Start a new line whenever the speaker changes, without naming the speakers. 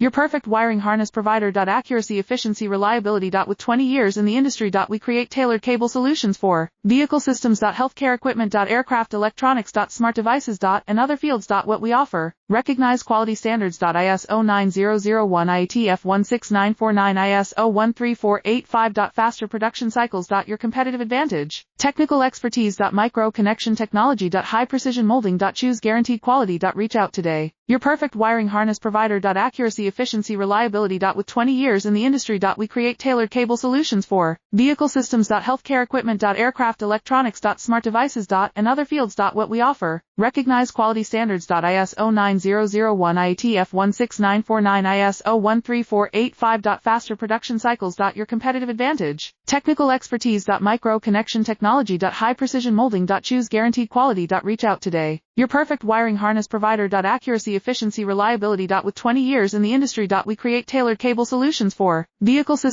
Your perfect wiring harness provider. Accuracy, efficiency, reliability. With 20 years in the industry. We create tailored cable solutions for vehicle systems. Healthcare equipment. Aircraft electronics. Smart devices. And other fields. What we offer. Recognized quality standards. ISO 9001 IATF 16949 ISO 13485. Faster production cycles. Your competitive advantage. Technical expertise. Micro connection technology. High precision molding. Choose guaranteed quality. Reach out today. Your perfect wiring harness provider. Accuracy, efficiency, reliability. With 20 years in the industry. We create tailored cable solutions for vehicle systems. Healthcare equipment. Aircraft electronics. Smart devices. And other fields. What we offer. Recognized quality standards. ISO 9001 IATF 16949 ISO 13485. Faster production cycles. Your competitive advantage. Technical expertise. Micro connection technology. High precision molding. Choose guaranteed quality. Reach out today. Your perfect wiring harness provider. Accuracy, efficiency, reliability. With 20 years in the industry. We create tailored cable solutions for vehicle systems.